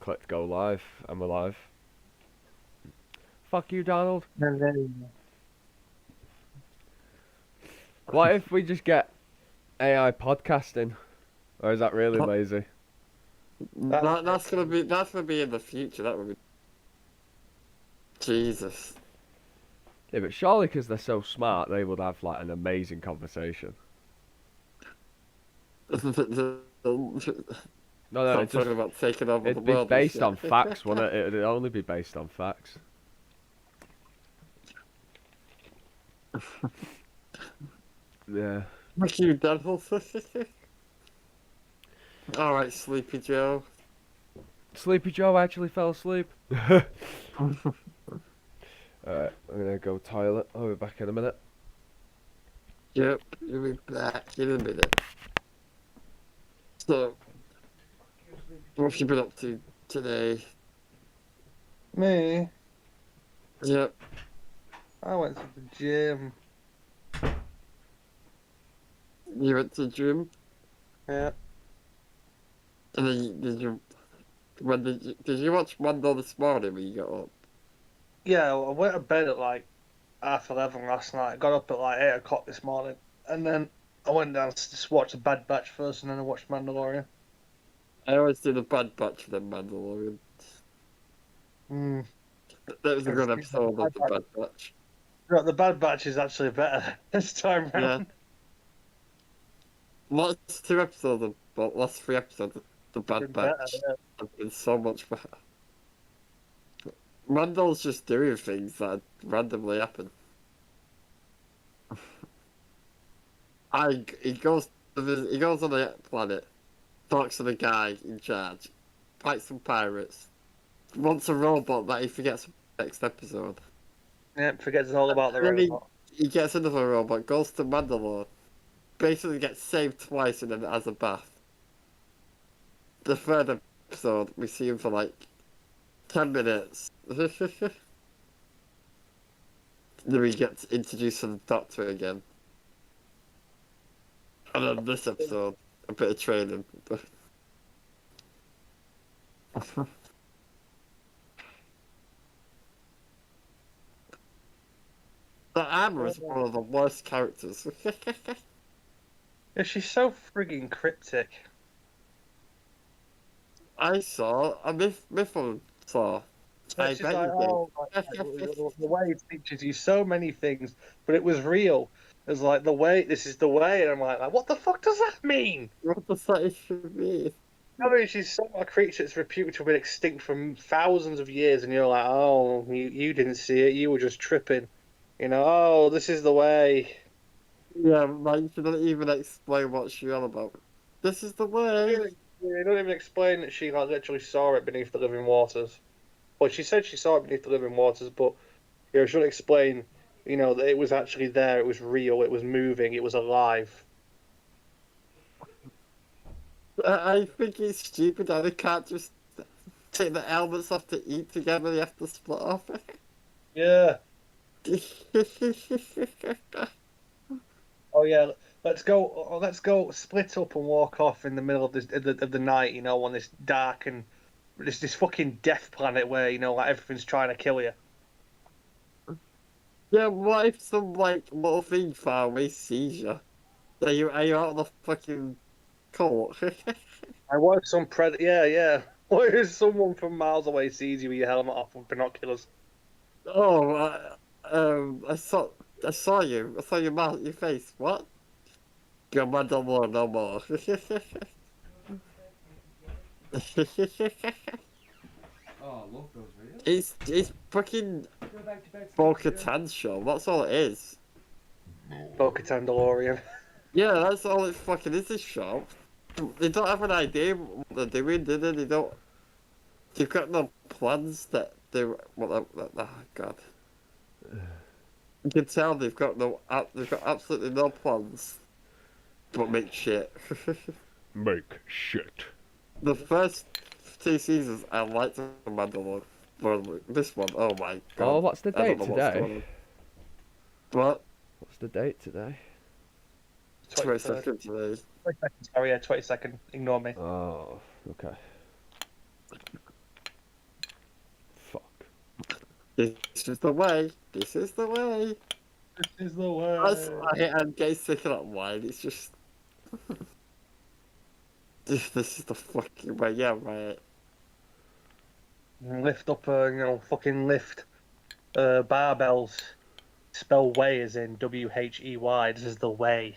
clicked go live, and we're live. Fuck you, Donald. What if we just get AI podcasting? Or is that really lazy? That's gonna be in the future. That would be Jesus. Yeah, but surely because they're so smart, they would have like an amazing conversation. No, I'm talking about taking over the it'd be world. based on facts, wouldn't it? It'd only be based on facts. Yeah. Fuck you, devil. All right, Sleepy Joe. Sleepy Joe actually fell asleep. Alright, I'm gonna go toilet. I'll be back in a minute. Yep, you'll be back in a minute. So, what have you been up to today? Me? Yep. I went to the gym. You went to the gym, Yeah. and then did you watch Mando this morning when you got up? Yeah, I went to bed at like 11:30 last night. Got up at like 8 o'clock this morning. And then I went down to just watch the Bad Batch first, and then I watched Mandalorian. I always do the Bad Batch for the Mandalorian. Mm. That was a good episode of the Bad Batch. Right, the Bad Batch is actually better this time round. Yeah. Last 2 episodes, but last 3 episodes, the Bad Batch have been so much better. Randall's just doing things that randomly happen. He goes on the planet, talks to the guy in charge, fights some pirates, wants a robot that he forgets next episode. Yeah, forgets all about the And then robot. He gets another robot, goes to Mandalore, basically gets saved twice and then has a bath. The third episode, we see him for like 10 minutes. Then we get introduced to the Doctor again. And then this episode, a bit of training. The Armor is one of the worst characters. Yeah, she's so frigging cryptic. I saw, a Mifflin saw. I She's bet like, you the way it teaches you so many things, but it was real. It's like this is the way, and I'm like, what the fuck does that mean? did. What does that even mean? I mean, she's so a creature that's reputed to have been extinct for thousands of years, and you're like, oh, you didn't see it, you were just tripping. You know, oh, this is the way. Yeah, like, she doesn't even explain what she's on about. This is the way. They don't even explain that she like literally saw it beneath the living waters. Well, she said she saw it beneath the living waters, but you know, she'll explain, you know, that it was actually there, it was real, it was moving, it was alive. I think it's stupid that they can't just take the elements off to eat together, they have to split off. Yeah. Oh yeah. Let's go split up and walk off in the middle of the night. You know, on this dark and this fucking death planet where you know like everything's trying to kill you. Yeah, what if some like little thing far away sees you? Are you out of the fucking court? I want some Yeah. What if someone from miles away sees you with your helmet off with binoculars? Oh, I saw you. I saw your mouth, your face. What? Your mother more, no more. Oh, I love those videos. It's fucking Bo-Katan show. That's all it is. Bo-Katan DeLorean. Yeah, that's all it fucking is. This show. They don't have an idea what they're doing, do they? They don't. They've got no plans that they. Oh God. You can tell they've got absolutely no plans, but make shit. Make shit. The first 2 seasons I liked the Mandalorian, but this one, oh my God. Oh, what's the date today? What? What's the date today? 22nd today. 22nd, sorry, yeah, 22nd. Ignore me. Oh, okay. This is the way. This is the way. This is the way. I'm getting sick of that wine. It's just. This is the fucking way. Yeah, right. Lift up, fucking lift barbells. Spell way as in W-H-E-Y. This is the way.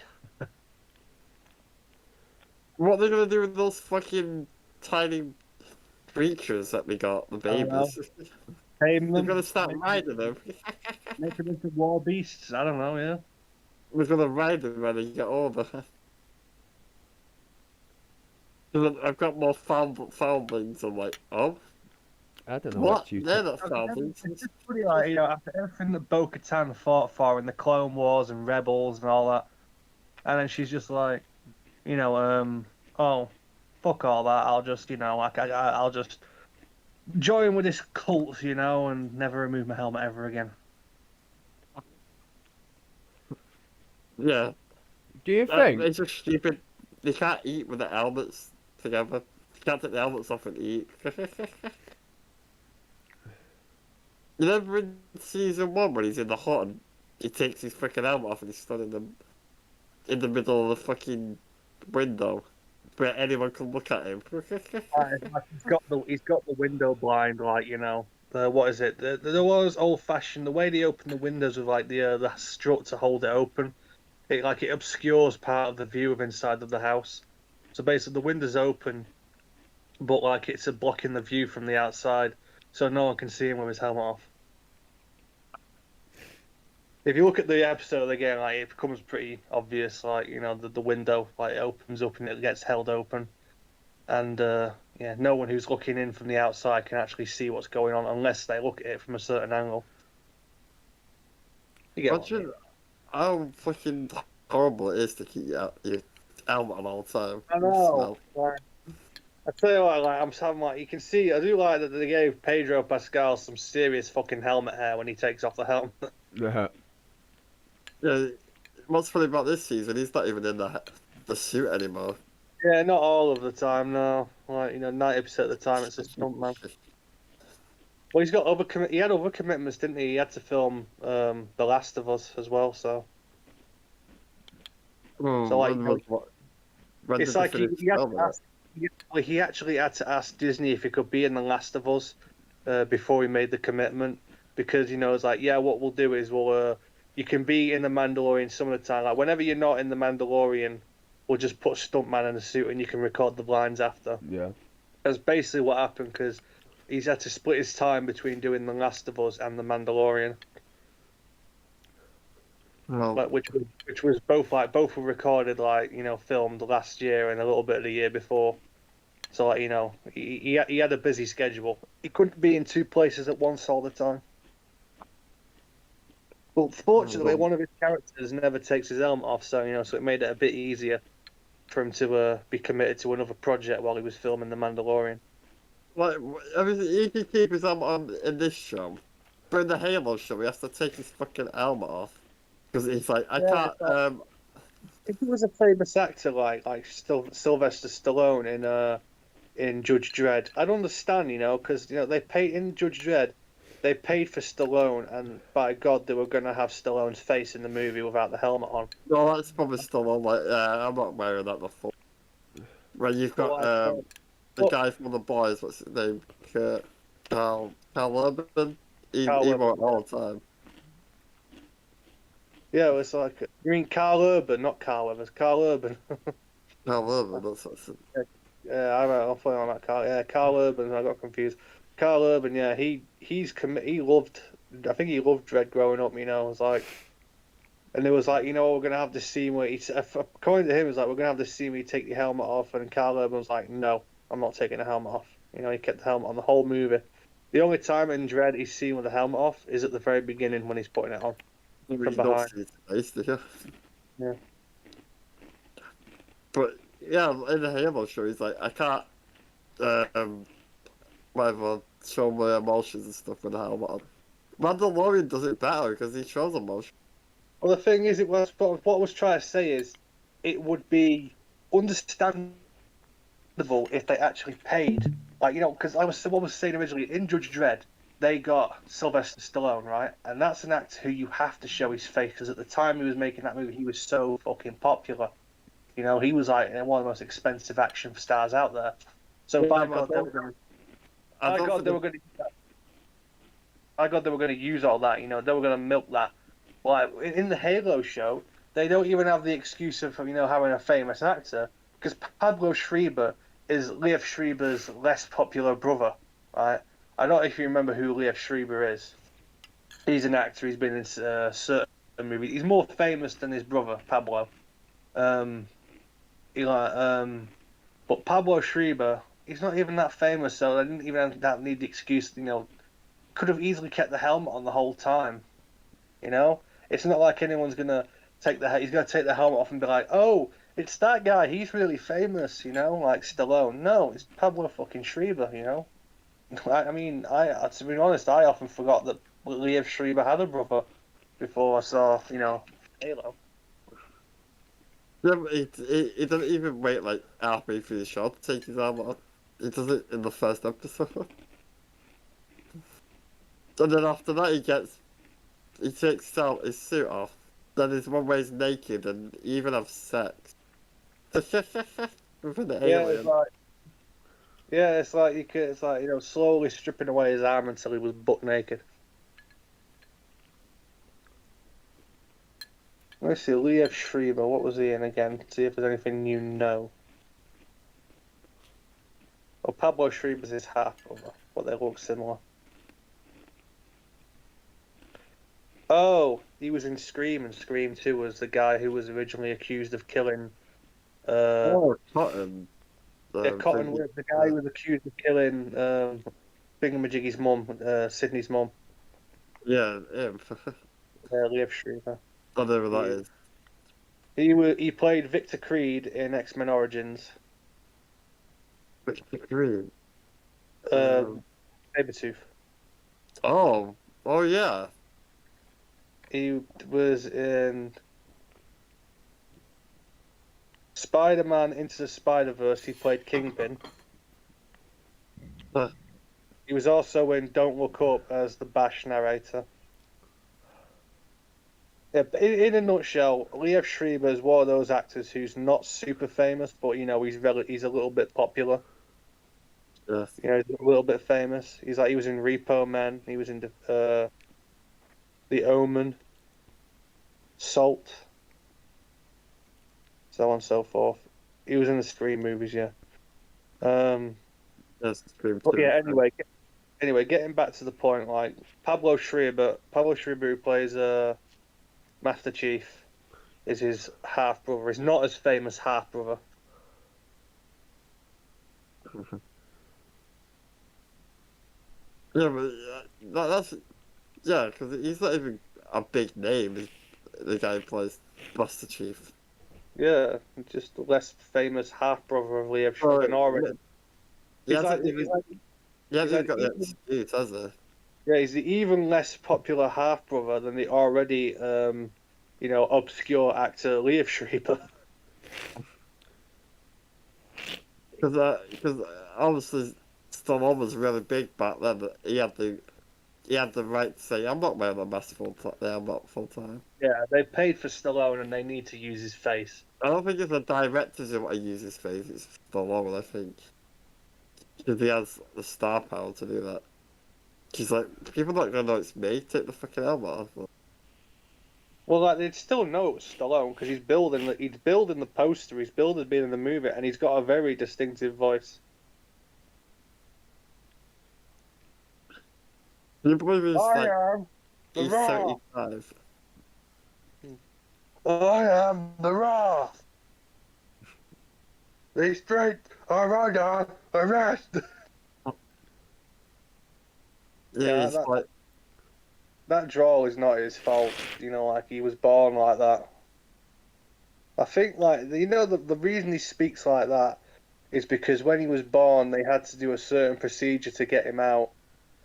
What are they gonna do with those fucking tiny creatures that we got, the I don't know. babies? Tame They're them. gonna start riding them. Make them into war beasts. I don't know, yeah. We're gonna ride them when they get older. I've got more foundlings. I'm like, oh, I don't know what? what you. They're not foundlings. It's just pretty like, after everything that Bo-Katan fought for in the Clone Wars and Rebels and all that, and then she's just like, oh, fuck all that. I'll just, I'll just join with this cult, and never remove my helmet ever again. Yeah. Do you think? It's just stupid. They can't eat with the helmets together. You can't take the helmets off and eat. You remember in season 1 when he's in the hut and he takes his freaking helmet off and he's stood in the middle of the fucking window where anyone can look at him. He's got the window blind, what is it? There was old fashioned the way they open the windows with the strut to hold it open. It obscures part of the view of inside of the house. So basically, the window's open, but it's blocking the view from the outside, so no one can see him with his helmet off. If you look at the episode again, it becomes pretty obvious. The window it opens up and it gets held open, and no one who's looking in from the outside can actually see what's going on unless they look at it from a certain angle. You get what I mean? How fucking horrible it is to keep your helmet on all the time. I know. I tell you what, I'm having you can see. I do like that they gave Pedro Pascal some serious fucking helmet hair when he takes off the helmet. Yeah. Yeah. What's funny about this season? He's not even in the suit anymore. Yeah, not all of the time, no. 90% of the time it's a stuntman. Well, he's got he had other commitments, didn't he? He had to film The Last of Us as well, so. It's like he actually had to ask Disney if he could be in The Last of Us before he made the commitment, because it's what we'll do is you can be in the Mandalorian some of the time. Whenever you're not in the Mandalorian, we'll just put a stuntman in a suit and you can record the lines after. Yeah. That's basically what happened, because he's had to split his time between doing The Last of Us and the Mandalorian. Well, which was both were recorded filmed last year and a little bit of the year before. So he had a busy schedule. He couldn't be in two places at once all the time. But fortunately, one of his characters never takes his helmet off, so so it made it a bit easier for him to be committed to another project while he was filming The Mandalorian. He can keep his helmet on in this show, but in the Halo show, he has to take his fucking helmet off because he's like, I can't. If he was a famous actor like Sylvester Stallone in Judge Dredd, I'd understand, because they paid in Judge Dredd. They paid for Stallone, and by God, they were going to have Stallone's face in the movie without the helmet on. No, that's probably Stallone. I'm not wearing that before. Where you've got the guy from The Boys. What's his name? Carl Urban. He wore it all the time. Yeah, it was you mean Carl Urban, not Carl Evans. Carl Urban. Carl Urban. That's what's it. Yeah, I'm playing on that Carl. Yeah, Carl Urban. I got confused. Carl Urban, yeah, he loved. I think he loved Dredd growing up. It was and it was we're gonna have this scene where according to him, it was we're gonna have this scene where you take your helmet off, and Carl Urban was like, no, I'm not taking the helmet off. He kept the helmet on the whole movie. The only time in Dredd he's seen with the helmet off is at the very beginning when he's putting it on from behind. Yeah. But yeah, in the Halo show, he's like, I can't. Whatever, show my emotions and stuff with the helmet on. Mandalorian does it better because he shows emotion. Well, the thing is, what I was trying to say is, it would be understandable if they actually paid, because what I was saying originally, in Judge Dredd, they got Sylvester Stallone, right? And that's an actor who you have to show his face because at the time he was making that movie, he was so fucking popular. You know, he was like one of the most expensive action stars out there. So Yeah, by but God, they were going to. I By don't God, think they were going to. By God, they were going to use all that. You know, they were going to milk that. Like in the Halo show, they don't even have the excuse of having a famous actor because Pablo Schreiber is Liev Schreiber's less popular brother, right? I don't know if you remember who Liev Schreiber is. He's an actor. He's been in certain movies. He's more famous than his brother Pablo. Um, but Pablo Schreiber, he's not even that famous, so they didn't even need the excuse. Could have easily kept the helmet on the whole time. It's not like anyone's gonna he's gonna take the helmet off and be like, oh, it's that guy. He's really famous. Like Stallone. No, it's Pablo fucking Schreiber. I mean, to be honest, I often forgot that Liev Schreiber had a brother before I saw, Halo. yeah, but he doesn't even wait like halfway through the shot to take his arm off. He does it in the first episode. And then after that he takes his suit off. Then there's one where he's naked and he even have sex. With an alien. It's like slowly stripping away his arm until he was butt naked. Let's see, Liev Schreiber, what was he in again? See if there's anything you know. Oh, Pablo Schreiber's his half brother, but they look similar. Oh, he was in Scream, and Scream 2 was the guy who was originally accused of killing. Cotton. Cotton was the guy who was accused of killing Thingamajiggy's mum, Sydney's mum. Yeah, him. Liev Schreiber. I don't know who that is. He played Victor Creed in X-Men Origins. Victor Green. Sabretooth. Oh yeah. He was in Spider-Man Into the Spider-Verse. He played Kingpin. Huh. He was also in Don't Look Up as the Bash narrator. Yeah, in a nutshell, Liev Schreiber is one of those actors who's not super famous, but he's a little bit popular. Yes. He's a little bit famous. He was in Repo Man. He was in The Omen, Salt, so on and so forth. He was in the Scream movies, yeah. Yes, Scream But 2. yeah, anyway, getting back to the point, like Pablo Schreiber who plays Master Chief is his half brother. He's not as famous half brother. Yeah, but that's because he's not even a big name. The guy who plays Buster Chief. Yeah, just less famous half brother of Liev Schreiber already. He hasn't even got that excuse, has he? Yeah, he's the even less popular half brother than the already obscure actor Liev Schreiber. Because obviously Stallone was really big back then. But he had the right to say, "I'm not wearing a mask full time. I'm not full time." Yeah, they paid for Stallone and they need to use his face. I don't think it's the directors who want to use his face. It's Stallone, I think, because he has the star power to do that. He's like, people not gonna know it's me. Take the fucking helmet off. Well, like they'd still know it was Stallone because he's building the poster, he's building being in the movie, and he's got a very distinctive voice. Can you believe he's am the he's Wrath. 75? I am the Wrath. The straight are under arrest. Yeah, he's like. That draw is not his fault. Like he was born like that. I think the reason he speaks like that is because when he was born they had to do a certain procedure to get him out.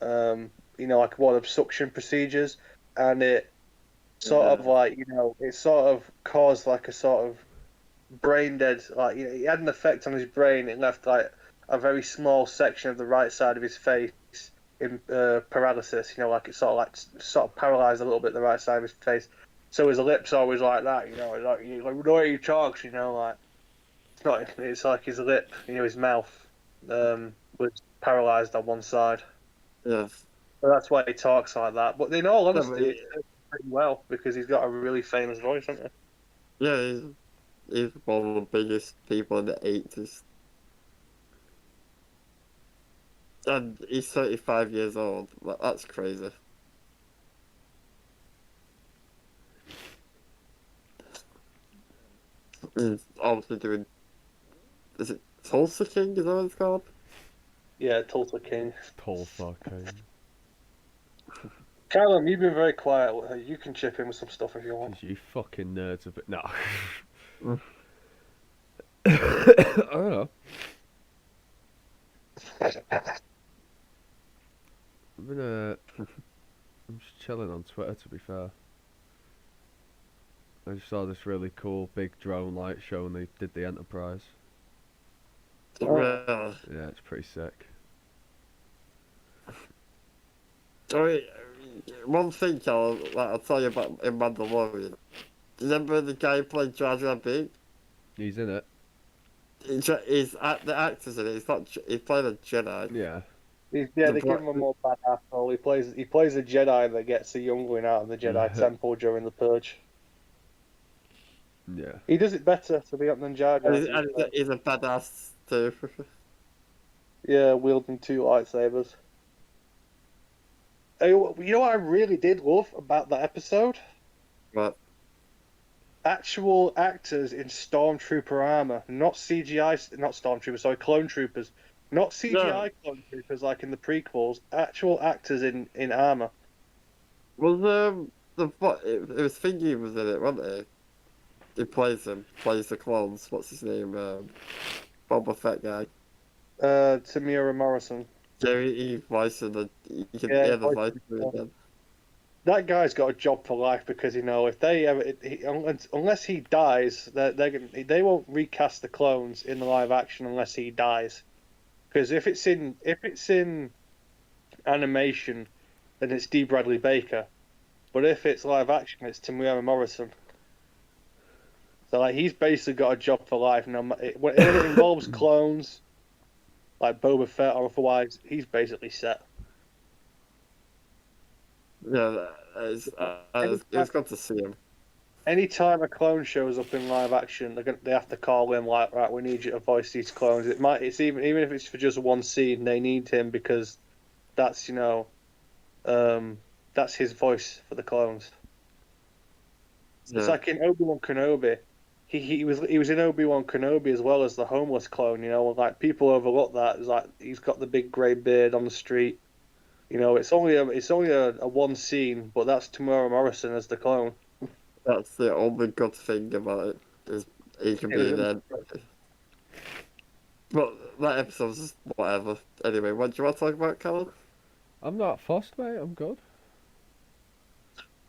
Like one of suction procedures, and it sort of it sort of caused like a sort of brain dead. Like it had an effect on his brain. It left like a very small section of the right side of his face in paralysis. You know, like it's sort of paralyzed a little bit the right side of his face. So his lips always like that. You know, like the way he talks. You know, like it's not. It's like his lip. You know, his mouth was paralyzed on one side. Yeah. So that's why he talks like that. But in all Yeah, honesty, it's pretty well because he's got a really famous voice, hasn't he? yeah, he's one of the biggest people in the 80s. And he's 35 years old. That's crazy. He's obviously doing. Is it Tulsa King? Is that what it's called? Yeah, Tulsa King. Tulsa King. Callum, you've been very quiet. You can chip in with some stuff if you want. Because you fucking nerds a bit. No. Mm. I don't know. I'm just chilling on Twitter, to be fair. I just saw this really cool big drone light show and they did the Enterprise. Yeah. Yeah, it's pretty sick. I mean, one thing, Cal, I'll tell you about in Mandalorian. Do you remember the guy who played Jar Jar Binks? He's in it. The actor's in it. He's playing a Jedi. Yeah. They The give black- him a more badass role. He plays a Jedi that gets a youngling out of the Jedi Temple during the Purge. Yeah. He does it better, to be honest, than Jar Jar. And he's a badass too. Yeah, wielding two lightsabers. Hey, you know what I really did love about that episode? But Actual actors in stormtrooper armor, not CGI, not stormtroopers, sorry, clone troopers. Not CGI clone troopers like in the prequels, actual actors in armor. well, it was Thingy was in it, wasn't he? He plays the clones. What's his name? Boba Fett guy. Tamira Morrison. Yeah, he voicing you can Yeah, hear the he voice voiced it. again. That guy's got a job for life because you know if they ever unless he dies, they won't recast the clones in the live action unless he dies. Because if it's in animation, then it's D. Bradley Baker, but if it's live action, it's Tamira Morrison. So like he's basically got a job for life. When it involves clones, like Boba Fett or otherwise, he's basically set. Yeah, it's good to see him. Anytime a clone shows up in live action, they have to call him like, right, we need you to voice these clones. It's even if it's for just one scene, they need him because that's that's his voice for the clones. Yeah. It's like in Obi-Wan Kenobi. He was in Obi-Wan Kenobi as well as the homeless clone. You know, like people overlook that. It's like he's got the big grey beard on the street. You know, it's only a one scene, but that's Tamara Morrison as the clone. That's the only good thing about it is he can be there. But that episode's just whatever. Anyway, what do you want to talk about, Callum? I'm not fussed, mate. I'm good.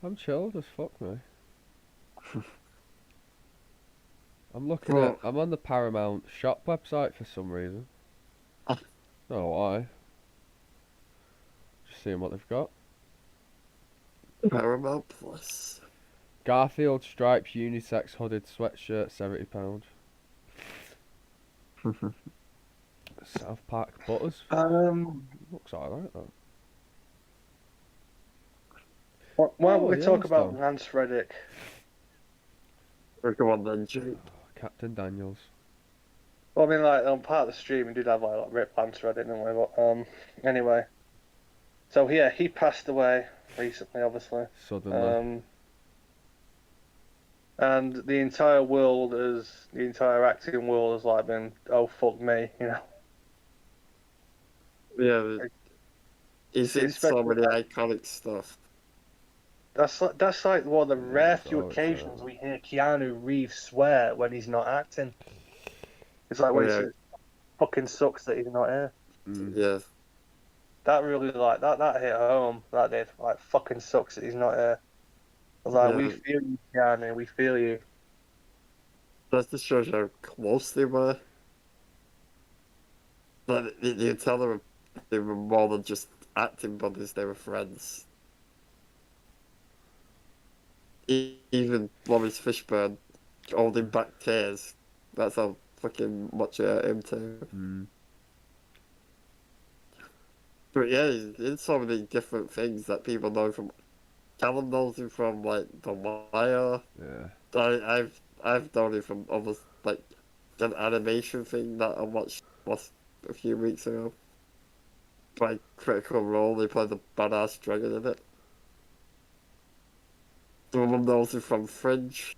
I'm chilled as fuck, mate. I'm on the Paramount shop website for some reason. Ah. Don't know why. Just seeing what they've got. Paramount Plus. Garfield striped unisex hooded sweatshirt, £70. South Park Butters. Looks alright, that. Why don't we talk about Yellowstone. Lance Reddick? Go on then, Jake. Captain Daniels. Well, I mean, like on part of the stream, we did have like Rip Lance Reddick, didn't we? But anyway, so yeah, he passed away recently, obviously. Suddenly. And the entire acting world has like been, oh fuck me, you know. Yeah, he's in so many iconic stuff. That's like one of the rare few so occasions we hear Keanu Reeves swear when he's not acting. It's like when he says, "Fucking sucks that he's not here." Yeah. That really that hit home. That did like fucking sucks that he's not here. I was like, we feel you, Keanu. We feel you. That just shows how close they were. But you tell them they were more than just acting buddies, they were friends. Even Lawrence Fishburne holding back tears. That's how fucking much I hurt him too. Mm. But yeah, he's in so many different things that people know from. Callum knows him from like The Wire. Yeah. I've known him from almost like an animation thing that I watched a few weeks ago. By Critical Role, they played the badass dragon in it. Someone knows him from Fringe.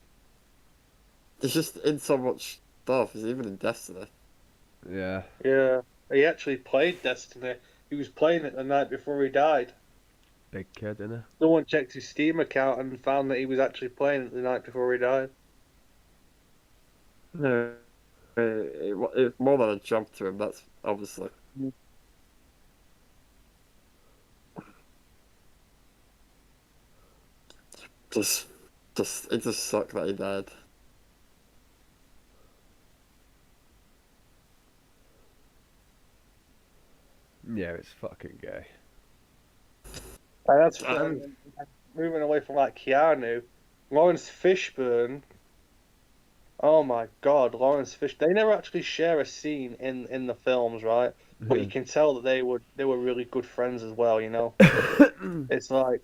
He's just in so much stuff. He's even in Destiny. Yeah. Yeah, he actually played Destiny. He was playing it the night before he died. Big kid, innit? Someone checked his Steam account and found that he was actually playing it the night before he died. Yeah. It's more than a jump to him, that's obviously. Just, it just sucked that he died. Yeah, it's fucking gay. And that's moving away from like Keanu, Lawrence Fishburne. Oh my God, Lawrence Fish. They never actually share a scene in the films, right? But you can tell that they were really good friends as well. You know, it's like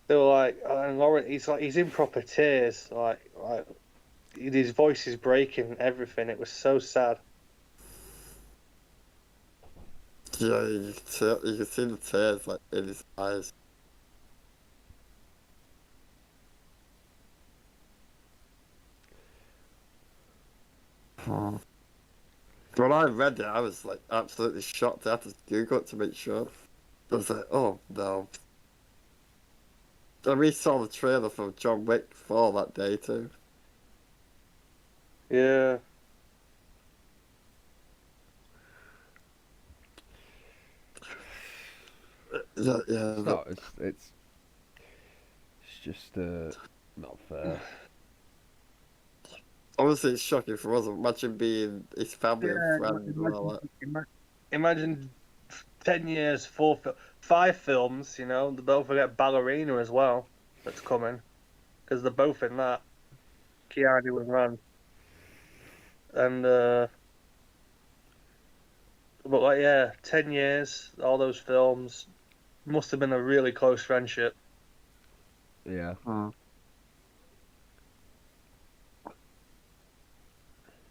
they were like, and Lawrence, he's in proper tears, like his voice is breaking and everything. It was so sad. Yeah, you can see the tears like in his eyes. When I read it, I was like absolutely shocked. I had to Google it to make sure. I was like, oh no. And we saw the trailer for John Wick 4 that day too. Yeah. Yeah, It's not. It's just not fair. Obviously, it's shocking for us. Imagine being his family and Yeah, friends and all that. imagine 10 years, 5 films, you know, don't forget Ballerina as well, that's coming, because they're both in that, Keanu and Ran. And, but like, yeah, 10 years, all those films, must have been a really close friendship. Yeah.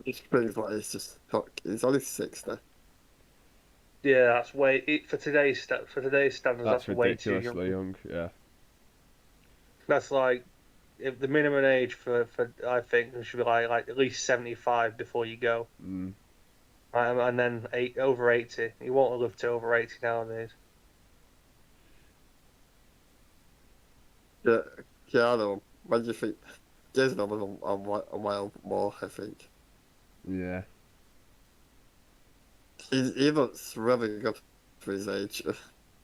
It's things like it's just fuck. He's only 60. Yeah, that's for today's standards, That's that's way too ridiculously young. young. Yeah. That's like, if the minimum age for I think should be like at least 75 before you go. Mm. And then over 80. You won't live to over 80 nowadays. Yeah, Keanu. What do you think? Jason a while more, I think. Yeah. He looks really good for his age.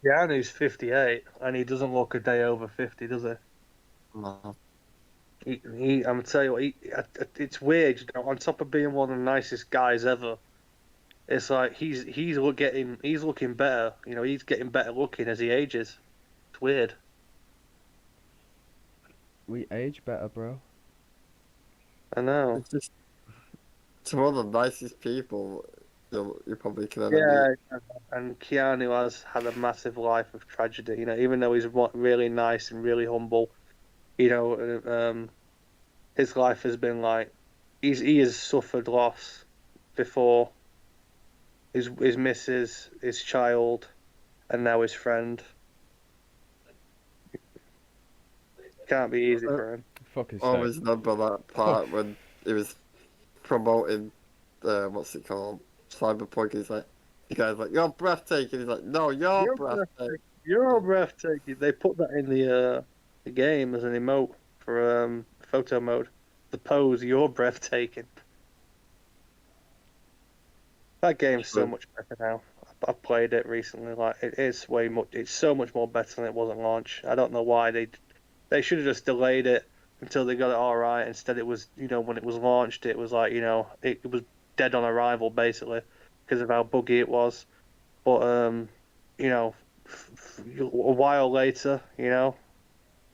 Keanu's 58, and he doesn't look a day over 50, does he? No. I'm gonna tell you what, it's weird, you know, on top of being one of the nicest guys ever, it's like he's looking better, you know, he's getting better looking as he ages. It's weird. We age better, bro. I know. It's just it's one of the nicest people you probably can ever Yeah, meet. and Keanu has had a massive life of tragedy, you know, even though he's really nice and really humble, you know, his life has been like he has suffered loss before. His missus, his child, and now his friend. Can't be easy for him. Fucking Always steak. remember that part when he was promoting what's it called? Cyberpunk. He's like, the guy's like, you're breathtaking. He's like, no, you're breathtaking. You're breathtaking. They put that in the game as an emote for photo mode. The pose, you're breathtaking. That game's so much better now. I've played it recently. Like it is way much. It's so much more better than it was at launch. I don't know why they should have just delayed it until they got it all right. Instead, it was, you know, when it was launched, it was like, you know, it was dead on arrival basically because of how buggy it was. But you know, a while later, you know,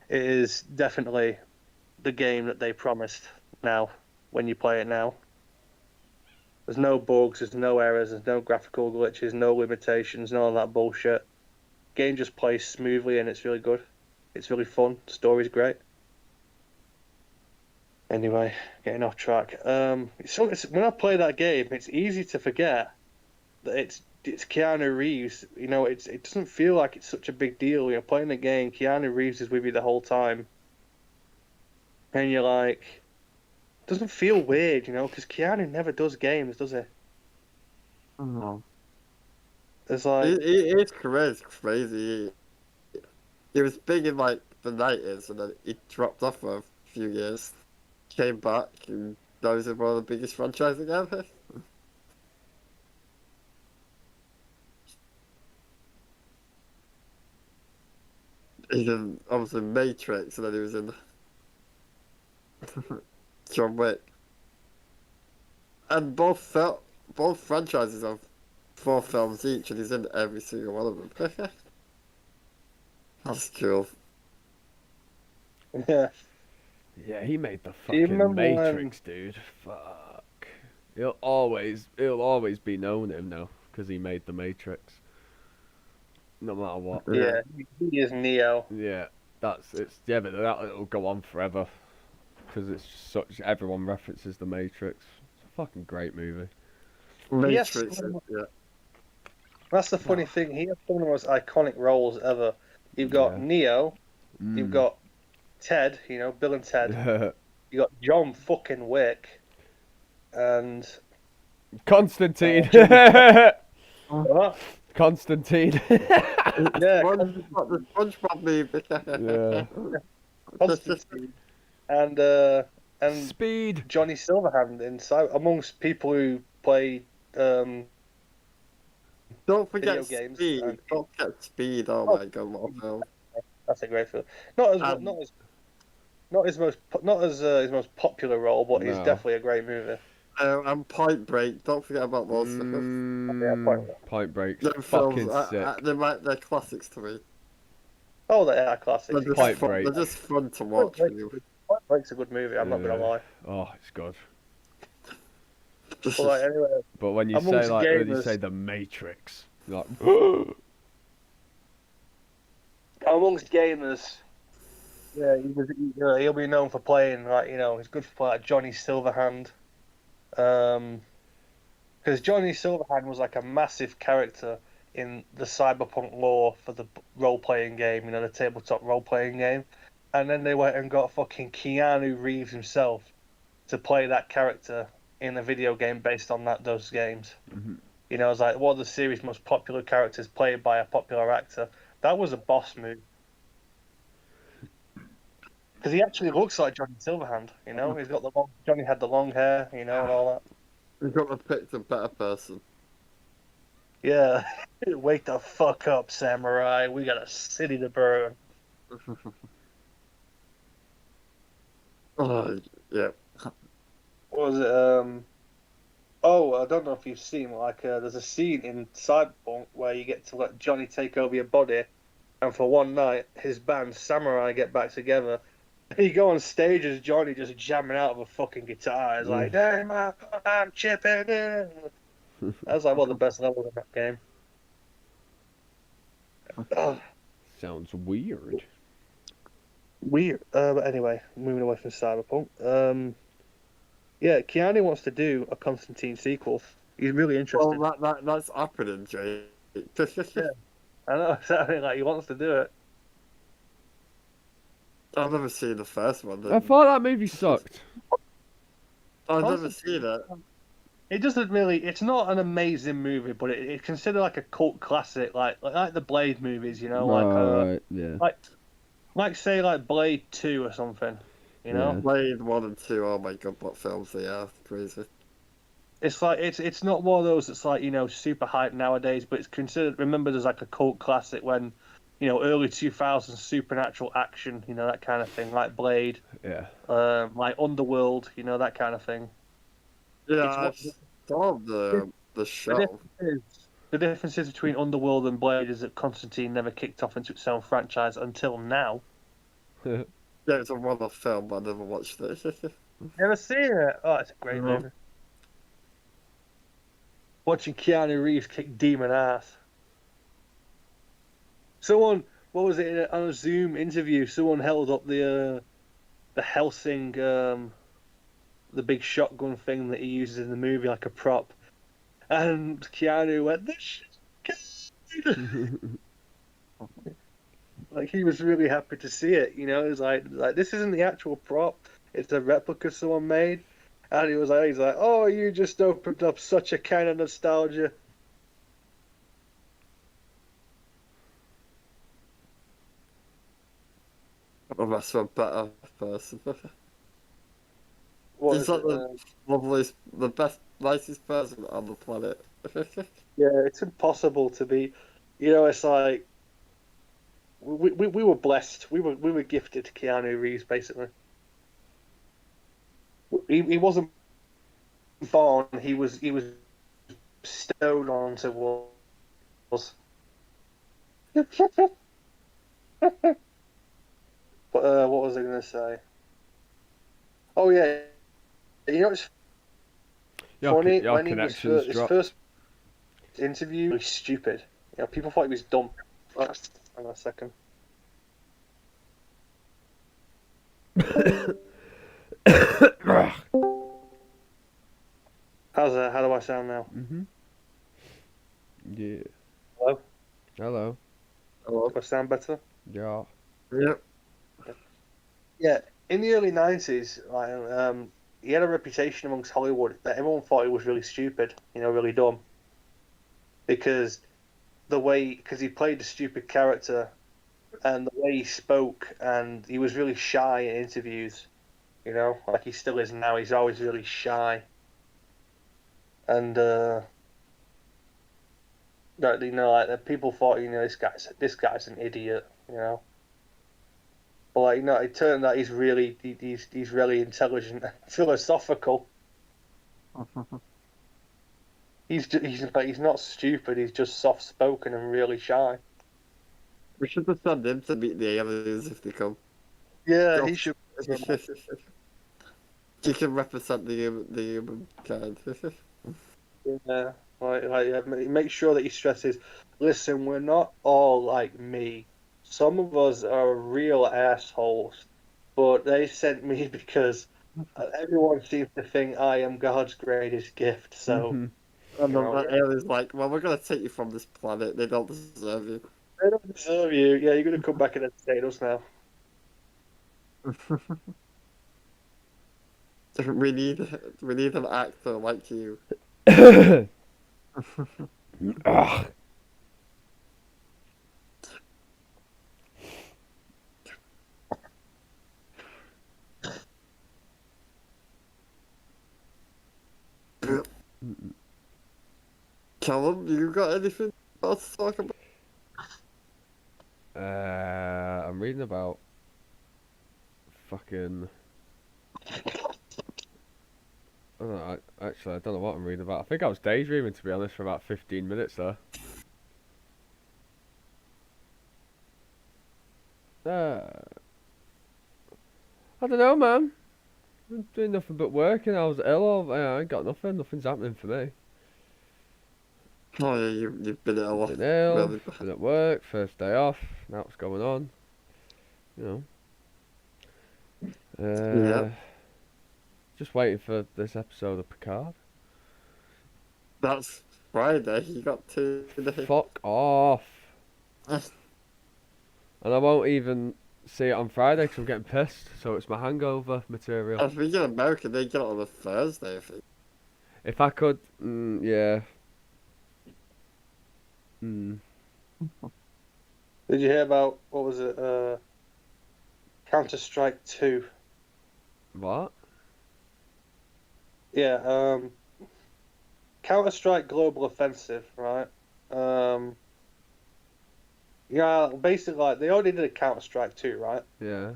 it is definitely the game that they promised now when you play it now. There's no bugs, there's no errors, there's no graphical glitches, no limitations, none of that bullshit. Game just plays smoothly and it's really good. It's really fun. The story's great. Anyway, getting off track. When I play that game, it's easy to forget that it's Keanu Reeves. You know, it doesn't feel like it's such a big deal. You're playing the game, Keanu Reeves is with you the whole time, and you're like, it doesn't feel weird, you know, because Keanu never does games, does he? No. It's like, His career is crazy. He was big in like the 90s, and then he dropped off for a few years. Came back, and now he's in one of the biggest franchises ever. He's in obviously Matrix, and then he was in John Wick. And both franchises have 4 films each, and he's in every single one of them. That's cool. yeah. Yeah, he made the Do you fucking remember when- Matrix, dude. Fuck. He'll always be known him now because he made the Matrix. No matter what. Yeah, he is Neo. Yeah, but that'll go on forever because it's just such. Everyone references the Matrix. It's a fucking great movie. Matrix, yeah. That's the funny thing. He has one of the most iconic roles ever. You've got Yeah. Neo. You've got Ted. You know, Bill and Ted. You got John fucking Wick, and Constantine. what? Constantine. Yeah, The SpongeBob movie. Yeah. Constantine, and Speed. Johnny Silverhand inside amongst people who play Don't forget video games. Speed. Don't forget Speed. Oh my god, what a film. That's a great film. Not his most popular role, but it's No. definitely a great movie. And Point Break. Don't forget about those Point Break's Them fucking films. sick. They're classics to me. Oh, they are classics. They're just, Point fun, Break. they're just fun to watch. Point Break's a good movie. I'm not gonna Yeah. lie. Oh, it's good. But like, anyway, But when you say Amongst when you gamers- say the Matrix, you're like, amongst gamers, yeah, he'll be known for playing he's good for playing like Johnny Silverhand. Because Johnny Silverhand was like a massive character in the cyberpunk lore for the role-playing game, the tabletop role-playing game. And then they went and got fucking Keanu Reeves himself to play that character in a video game based on those games. Mhm. It was like one of the series' most popular characters played by a popular actor. That was a boss move. Because he actually looks like Johnny Silverhand, He's got Johnny had the long hair, and all that. You've got to pick the better person. Yeah. Wake the fuck up, samurai. We got a city to burn. Oh, yeah. What was it? Oh, I don't know if you've seen, there's a scene in Cyberpunk where you get to let Johnny take over your body, and for one night, his band, Samurai, get back together. And you go on stage as Johnny just jamming out of a fucking guitar. It's like, damn, I'm chipping in. That's like one of the best levels in that game. Oh, sounds weird. weird. But anyway, moving away from Cyberpunk. Yeah, Keanu wants to do a Constantine sequel. He's really interested. Well, that's happening, Jay. I know, exactly. Like, he wants to do it. I've never seen the first one. I thought that movie sucked. I've never seen it. It doesn't really. It's not an amazing movie, but it's considered like a cult classic, like the Blade movies, Right, yeah. like say like Blade 2 or something, Yeah. Blade 1 and 2, oh my god, what films they are. Crazy. It's like it's not one of those that's like super hyped nowadays, but it's remembered as like a cult classic when early 2000s supernatural action, that kind of thing, like Blade, Yeah. like Underworld, that kind of thing. Yeah, I saw the show. The differences between Underworld and Blade is that Constantine never kicked off into its own franchise until now. Yeah, it's a one-off film, but I never watched it. Never seen it? Oh, it's a great No. movie. Watching Keanu Reeves kick demon ass. Someone, what was it, on a Zoom interview, someone held up the Helsing, the big shotgun thing that he uses in the movie like a prop. And Keanu went, this shit's good. Like, he was really happy to see it, you know. It was like this isn't the actual prop, it's a replica someone made. And he's like, oh, you just opened up such a kind of nostalgia. Unless I'm a better person. What He's is like it? the loveliest, the best, nicest person on the planet. Yeah, it's impossible to be. You know, it's like we were blessed. We were gifted Keanu Reeves basically. He wasn't born. He was bestowed onto us. But what was I going to say? Oh yeah, you know it's funny Your when he was connections his dropped. first interview was stupid. You know, people thought he was dumb. Hang on a second. How's that? How do I sound now? Mhm. Yeah. Hello? Hello. Hello? Do I sound better? Yeah. Yep. Yeah. In the early 90s, like, he had a reputation amongst Hollywood that everyone thought he was really stupid, you know, really dumb. Because he played a stupid character and the way he spoke, and he was really shy in interviews, you know, like he still is now. He's always really shy. And, you know, like, people thought, you know, this guy's an idiot, you know. But, like, you know, it turned out he's really intelligent and philosophical. He's not stupid. He's just soft spoken and really shy. We should just send him to meet the aliens if they come. Yeah, he should. He can represent the human kind. Yeah, yeah, make sure that he stresses. Listen, we're not all like me. Some of us are real assholes, but they sent me because everyone seems to think I am God's greatest gift. So, Mhm. And you the know, alien's like, well, we're gonna take you from this planet. They don't deserve you. they don't deserve you. Yeah, you're gonna come back and entertain us now. we need an actor like you. Ugh. Callum, you got anything else to talk about? I'm reading about fucking. I don't know, actually, I don't know what I'm reading about. I think I was daydreaming, to be honest, for about 15 minutes there. I don't know, man. I'm doing nothing but working. I was ill. I ain't got nothing. Nothing's happening for me. Oh yeah, you've been ill. Been ill. Really Been at work. First day off. Now what's going on? You know. Yeah. Just waiting for this episode of Picard. That's Friday. You got 2 days. Fuck off. And I won't even see it on Friday because I'm getting pissed. So it's my hangover material. I think in America they get it on a Thursday. I think. If I could, yeah. Did you hear about what was it? Counter-Strike 2. What? Yeah, Counter-Strike Global Offensive, right? Yeah, basically, like, they already did a Counter-Strike 2, right? Yeah.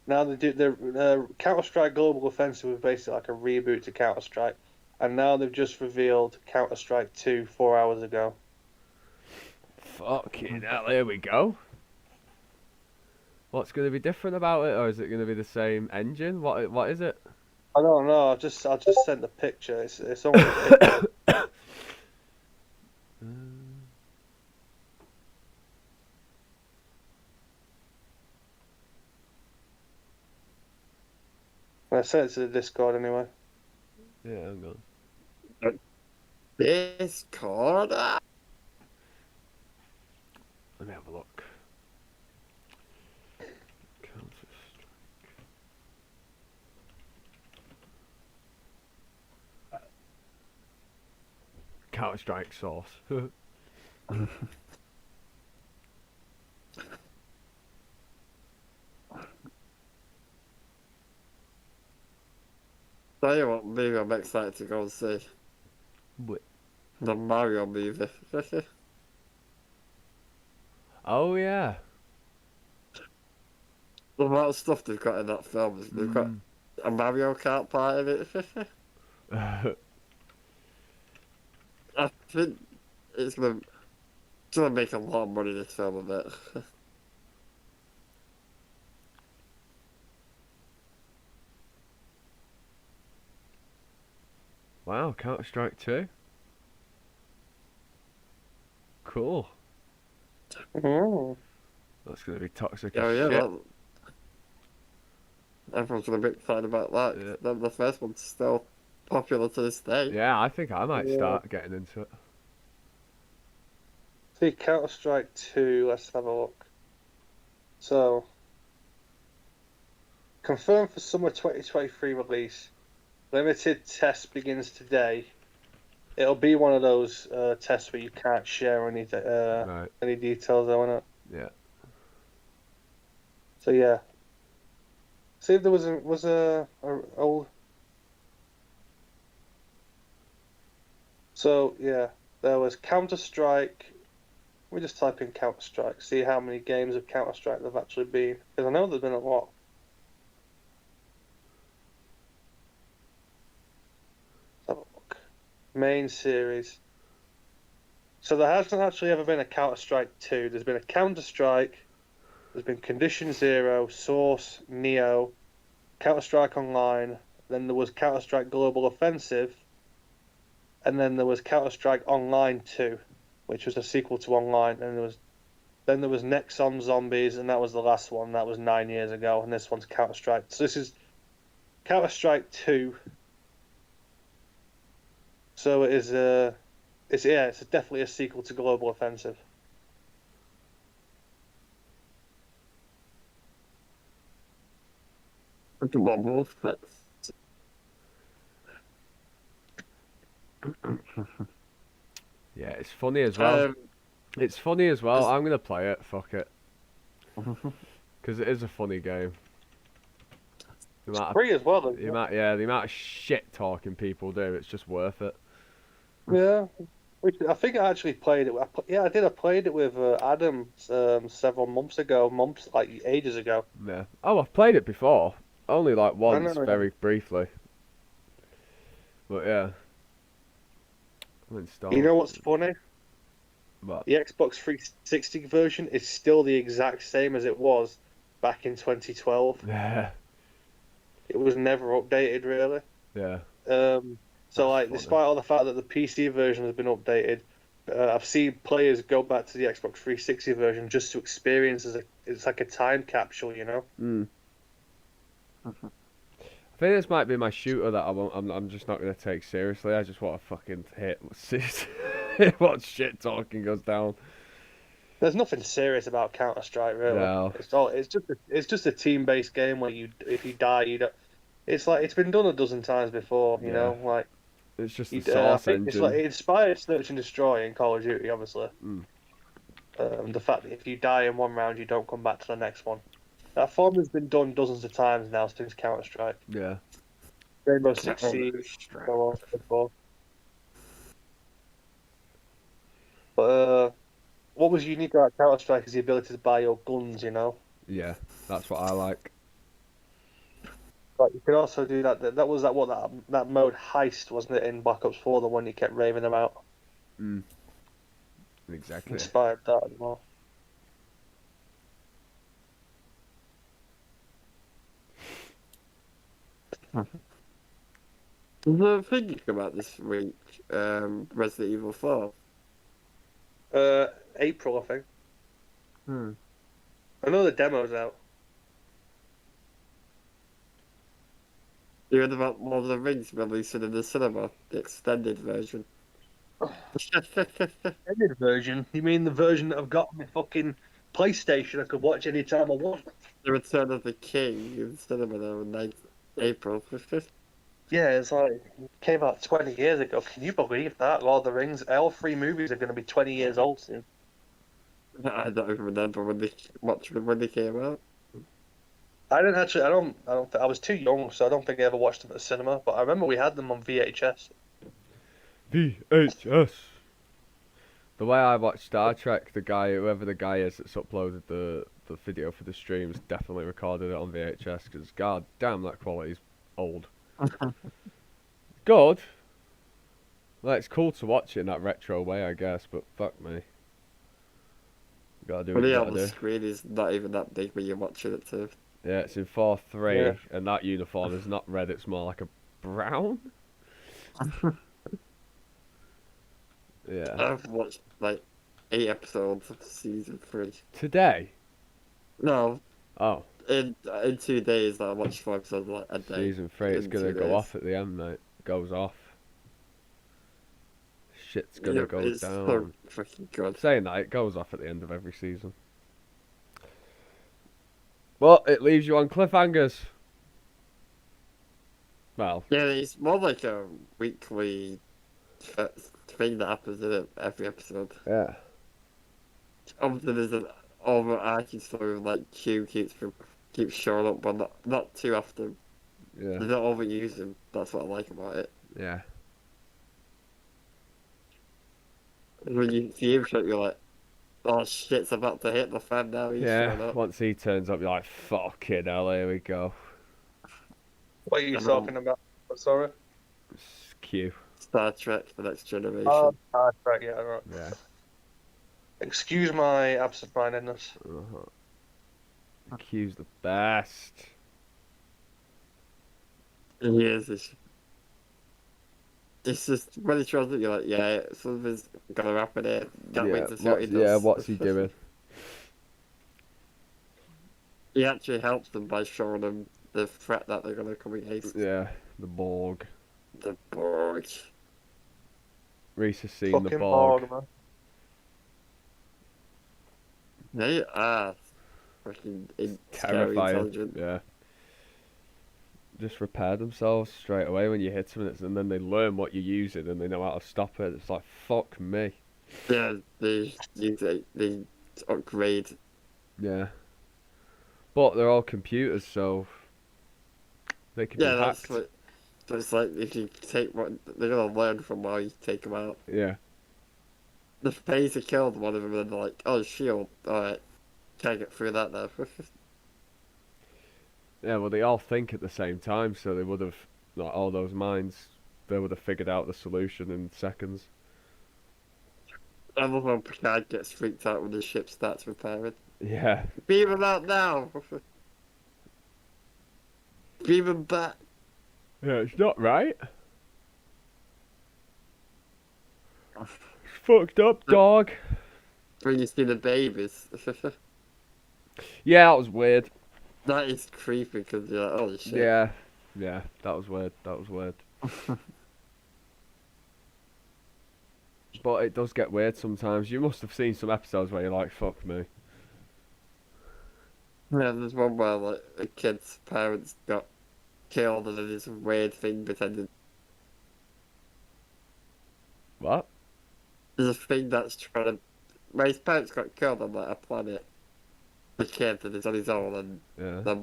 Now they do the Counter-Strike Global Offensive was basically like a reboot to Counter-Strike, and now they've just revealed Counter-Strike 2 4 hours ago. Fucking hell, here we go. What's going to be different about it, or is it going to be the same engine? What is it? I don't know. I just sent the picture. It's only a picture. I sent it to the Discord anyway. Yeah, hang on. Discord. Let me have a look. Counter-Strike source. Tell you what movie I'm excited to go and see. What? The Mario movie. Oh yeah. The amount of stuff they've got in that film is they've got a Mario Kart part in it. I think it's gonna make a lot of money, this film, a bit. Wow, Counter-Strike 2. Cool. Oh. That's gonna be toxic Oh as yeah, shit. everyone's gonna be excited about that. Yeah. The first one's still popular to this day. Yeah, I think I might Yeah. start getting into it. See, Counter-Strike 2, let's have a look. So, confirmed for summer 2023 release. Limited test begins today. It'll be one of those tests where you can't share any Right. any details on it. Yeah. So yeah. See if there was a old. So yeah, there was Counter-Strike. We just type in Counter-Strike, see how many games of Counter-Strike there've actually been, because I know there's been a lot. Let's have a look. Main series. So there hasn't actually ever been a Counter-Strike 2. There's been a Counter-Strike. There's been Condition Zero, Source, Neo, Counter-Strike Online. Then there was Counter-Strike Global Offensive. And then there was Counter-Strike Online 2, which was a sequel to Online. And then there was Nexon Zombies, and that was the last one. That was 9 years ago. And this one's Counter-Strike. So this is Counter-Strike 2. So it is it's definitely a sequel to Global Offensive. Yeah, it's funny as well. It's funny as well. Is- I'm gonna play it. Fuck it. Because it is a funny game. The amount of, Free as well, though. the amount of shit talking people do, it's just worth it. Yeah. I think I actually played it. I did. I played it with Adam several months ago, ages ago. Yeah. Oh, I've played it before. Only like once, know, yeah. very briefly. But yeah. I'm installed. You know what's funny? But The Xbox 360 version is still the exact same as it was back in 2012. yeah, It was never updated, really. yeah. So, That's funny. despite all the fact that the PC version has been updated, I've seen players go back to the Xbox 360 version just to experience it's like a time capsule, you know? I think this might be my shooter that I'm just not gonna take seriously. I just want to fucking hit what shit talking goes down. There's nothing serious about Counter-Strike, really. No. It's just a team-based game where if you die, you don't. It's like it's been done a dozen times before, you know. Like It's just the I source think it's engine. like it inspired Search and Destroy in Call of Duty, obviously. The fact that if you die in one round, you don't come back to the next one. That formula's been done dozens of times now since Counter-Strike. Yeah. Rainbow Six Siege, so on and so forth. But what was unique about Counter-Strike is the ability to buy your guns, you know? Yeah. That's what I like. But you could also do that. That was that mode heist, wasn't it, in Black Ops 4, the one you kept raving about? Mm. Exactly. Inspired that as well. The thinking about this week, Resident Evil 4. April, I think. Hmm. I know the demo's out. You heard about Lord of the Rings releasing in the cinema, the extended version. Edited version? You mean the version that I've got on my fucking PlayStation? I could watch any time I want. The Return of the King in cinema now in April. Yeah, it's like it came out 20 years ago. Can you believe that? Lord of the Rings, all three movies are going to be 20 years old soon. I don't even remember when they came out. I didn't actually. I don't. I was too young, so I don't think I ever watched them at the cinema. But I remember we had them on VHS. VHS. The way I watch Star Trek, whoever the guy is that's uploaded the video for the streams, definitely recorded it on VHS, because god damn, that quality's old. Good. Like, it's cool to watch it in that retro way, I guess, but fuck me. You gotta do what But you yeah, gotta on the do. screen is not even that big when you're watching it too. Yeah, it's in 4:3, Yeah. and that uniform is not red, it's more like a brown? Yeah. I've watched like 8 episodes of season 3. Today? No, Oh, in 2 days I watched 4 episodes like a day. season 3, it's in gonna 2 go days. off at the end, mate. It goes off. Shit's gonna Yep, go it's down. so freaking good. Saying that, it goes off at the end of every season. But it leaves you on cliffhangers. Well, Yeah, it's more like a weekly thing that happens in it every episode. yeah. Obviously, there's an overarching story of like Q keeps showing up, but not too often. Yeah. They don't overuse him. That's what I like about it. Yeah. And when you see him, you're like, oh shit's about to hit the fan now. He's showing Yeah. up. Once he turns up, you're like, fucking hell, here we go. What are you And talking about? Sorry. It's Q. Star Trek: The Next Generation. Oh, right, yeah, right. Yeah. Excuse my absent-mindedness. Q's the best. He is. It's just when he shows up, you're like, yeah, something's gonna happen here. Can't wait to see what he does. What's he doing? He actually helps them by showing them the threat that they're gonna come against. Yeah, the Borg. The Borg. Reese has seen Fucking the Borg. man. They are freaking scary Terrifying. intelligent. Yeah. Just repair themselves straight away when you hit them, and then they learn what you're using and they know how to stop it. It's like, fuck me. Yeah, they upgrade. Yeah. But they're all computers, so they can Yeah, be that's hacked. what. So it's like if you take what they're gonna learn from while you take them out. Yeah. The Phaser killed one of them, and they're like, "Oh, shield, alright, can't get through that now." Yeah, well, they all think at the same time, so they would have, like, all those minds, they would have figured out the solution in seconds. I love when Picard gets freaked out when the ship starts repairing. Yeah. Beam him out now. Beam him back. Yeah, it's not right. It's fucked up, dog. When you see the babies. Yeah, that was weird. That is creepy because you're like, oh shit. Yeah. Yeah, that was weird. That was weird. But it does get weird sometimes. You must have seen some episodes where you're like, fuck me. Yeah, there's one where like a kid's parents got killed and then this weird thing pretending. What? There's a thing that's trying to. Well, his parents got killed on like a planet. The kid and he's on his own, and Yeah.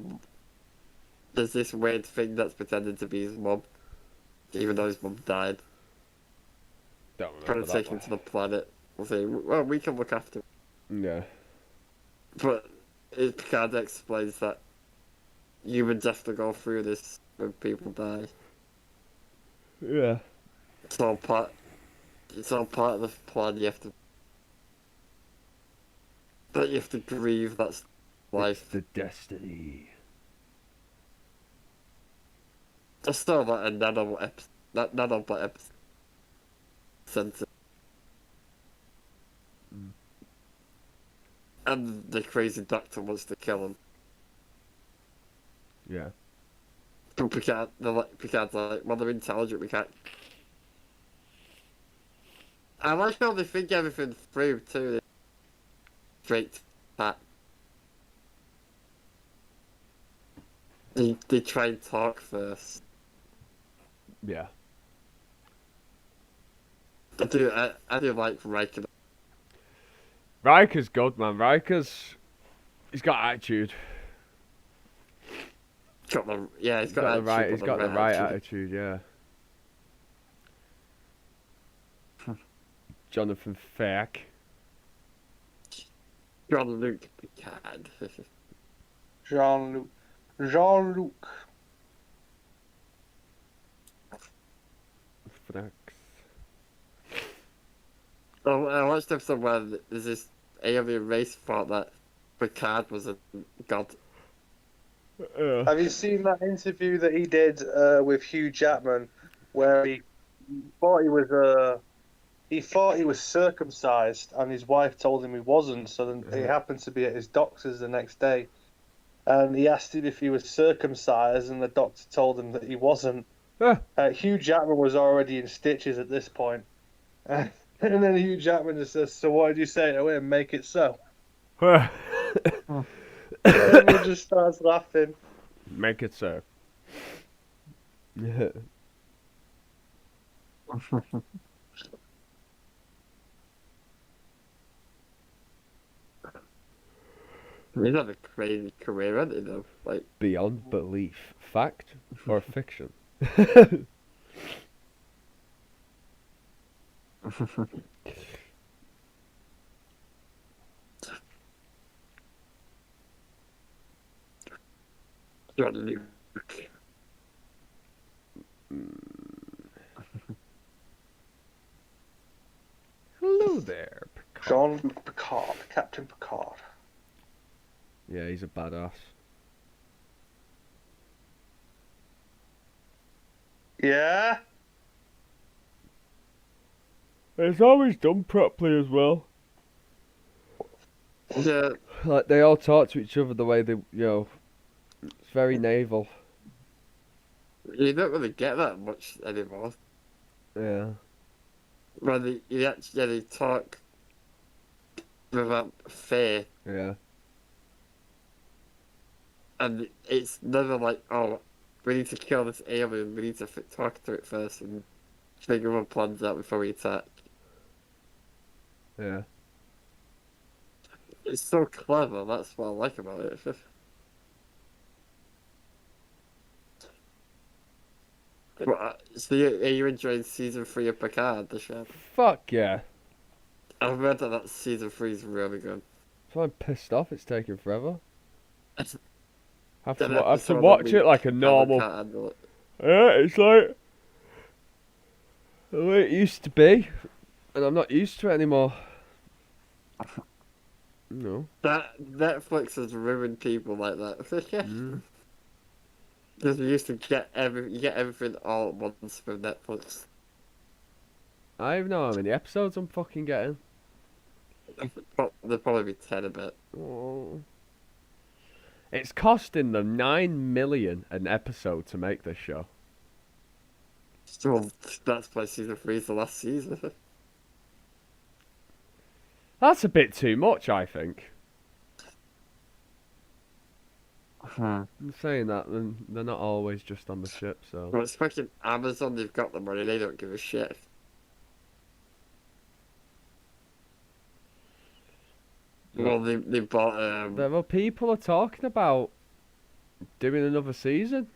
there's this weird thing that's pretending to be his mum, even though his mum died. Don't Trying remember to take that him one. to the planet. We'll say, well, we can look after him. Yeah. But Picard explains that humans have to go through this when people die. Yeah. It's all part. It's all part of the plan. You have to. That you have to grieve. That's life. It's the destiny. There's still like a nanobot episode. Sentence. And the crazy doctor wants to kill him. Yeah. But Picard's like, well, they're intelligent, we can't. I like how they think everything through, too. Straight back. They try and talk first. Yeah. I do like Riker. Riker's good, man. He's got attitude. He's got the He's got the right attitude. attitude, yeah. Jonathan Frakes. Jean-Luc Picard. Jean-Luc. Jean-Luc. Frakes. Oh, I watched episode where there's this alien race thought that Picard was a god. Have you seen that interview that he did with Hugh Jackman, where he thought he was circumcised, and his wife told him he wasn't. So then he happened to be at his doctor's the next day, and he asked him if he was circumcised, and the doctor told him that he wasn't. Hugh Jackman was already in stitches at this point. And then Hugh Jackman just says, "So why did you say it away and make it so?" Everyone just starts laughing. Make it so. Yeah. He's had a crazy career, hasn't he, though? Like, Beyond belief. Fact or fiction? Jean-Luc. Hello there, Picard. Jean-Luc Picard, Captain Picard. Yeah, he's a badass. Yeah? It's always done properly as well. Yeah, Like, they all talk to each other the way they, it's very naval. you don't really get that much anymore. Yeah. When you actually talk without fear, Yeah. and it's never like, oh, we need to kill this alien, we need to talk to it first and figure our plans out before we attack. Yeah. It's so clever, that's what I like about it. So are you enjoying season 3 of Picard, the show? Fuck yeah. I've read that season 3 is really good. So I'm pissed off it's taking forever. Have An to episode a watch week, it like a and I normal. can't handle it. Yeah, it's like the way it used to be, and I'm not used to it anymore. No. That Netflix has ruined people like that. Mm. Because we used to get everything all at once with Netflix. I don't know how many episodes I'm fucking getting. There'll probably be 10 a bit. Oh. It's costing them 9 million an episode to make this show. So that's why season 3 is the last season. That's a bit too much, I think. I'm saying that, and they're not always just on the ship, so. Well, it's fucking Amazon, they've got the money, they don't give a shit. Well, they bought, There are people are talking about doing another season.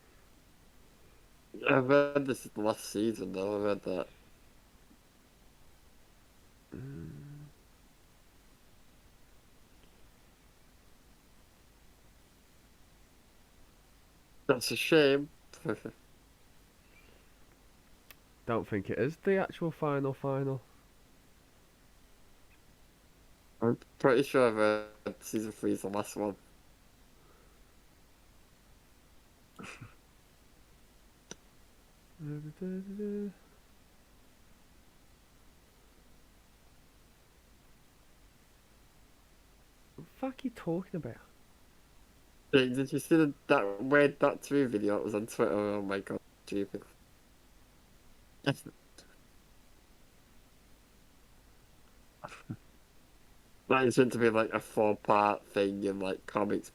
I've heard this is the last season, though, I've heard that. That's a shame Don't think it is the actual final. I'm pretty sure I've heard season 3 is the last one. What the fuck are you talking about? Hey, did you see that weird Doctor Who video? It was on Twitter. Oh my god, stupid. That is meant to be like a 4-part thing in like comics,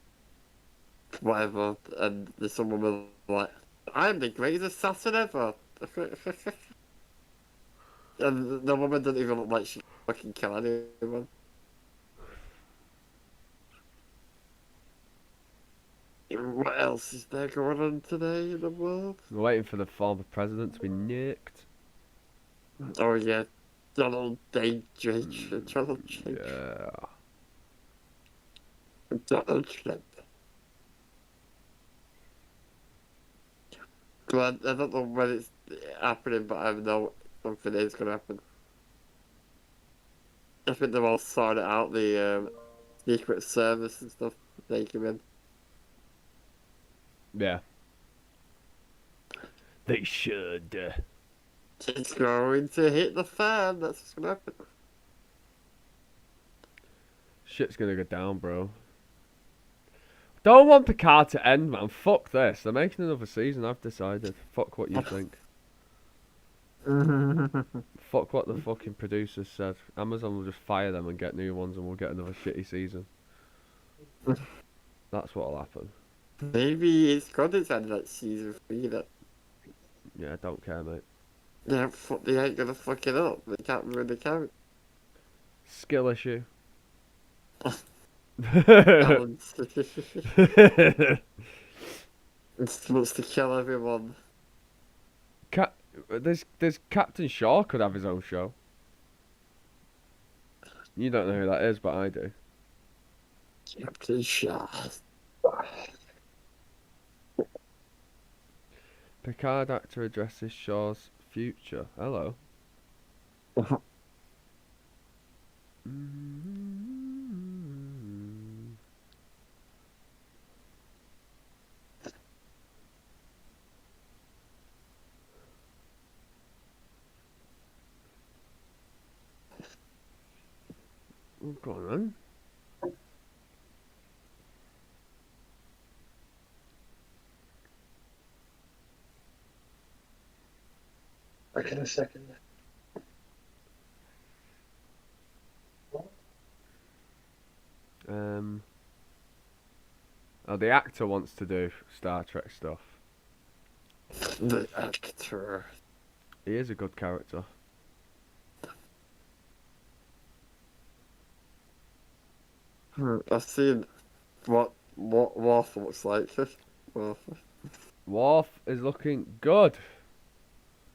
whatever. And there's some woman like, "I'm the greatest assassin ever," and the woman doesn't even look like she fucking kill anyone. What else is there going on today in the world? We're waiting for the former president to be nicked. Oh yeah, Donald Trump. Yeah. Donald Trump. Well, I don't know when it's happening, but I know something is going to happen. I think they've all sorted out the Secret Service and stuff to take him in. Yeah. They should. It's going to hit the fan. That's what's going to happen. Shit's gonna go down, bro. Don't want Picard to end, man. Fuck this. They're making another season, I've decided. Fuck what you think. Fuck what the fucking producers said. Amazon will just fire them and get new ones and we'll get another shitty season. That's what'll happen. Maybe it's good it's ended like season 3 that Yeah, don't care, mate. they ain't going to fuck it up. They can't ruin the character. Skill issue. Balance. It wants to kill everyone. There's Captain Shaw could have his own show. You don't know who that is, but I do. Captain Shaw. Picard actor addresses Shaw's future. Hello. What's going on? Back in a second. Oh, the actor wants to do Star Trek stuff. The actor. He is a good character. I've seen what Worf looks like. Worf. Worf is looking good.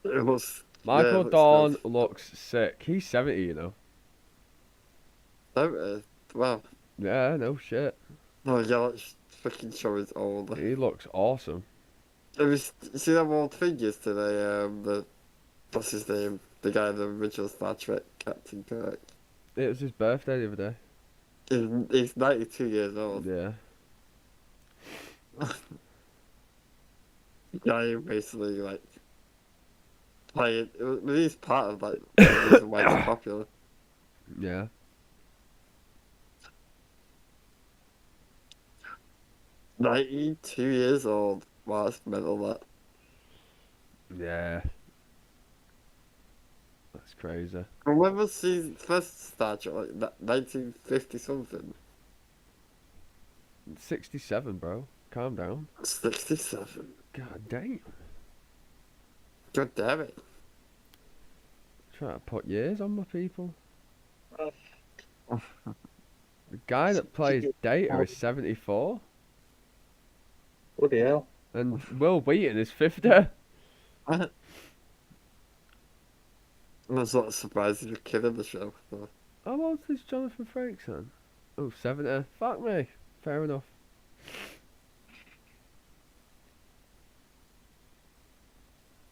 It looks. Michael yeah, it looks Dorn good. looks sick. He's 70, you know. Wow. Yeah, no shit. No, yeah, that fucking show is old. He looks awesome. You see that old thing yesterday? What's his name? The guy in the original Star Trek, Captain Kirk. It was his birthday the other day. He's 92 years old. Yeah. Yeah, he basically like playing. He's part of like the reason why he's popular. Yeah. $92 years old. Wow, that's mental. That. Yeah. That's crazy. When was the first Star Trek? Like 1950 something. 67, bro. Calm down. 67. God damn. God damn it. Trying to put years on my people. The guy that plays Data is 74. Bloody hell. And Will Wheaton is 50. I was not surprised you're kidding the show. So. How old is Jonathan Frakes then? Oh, 70. Fuck me. Fair enough.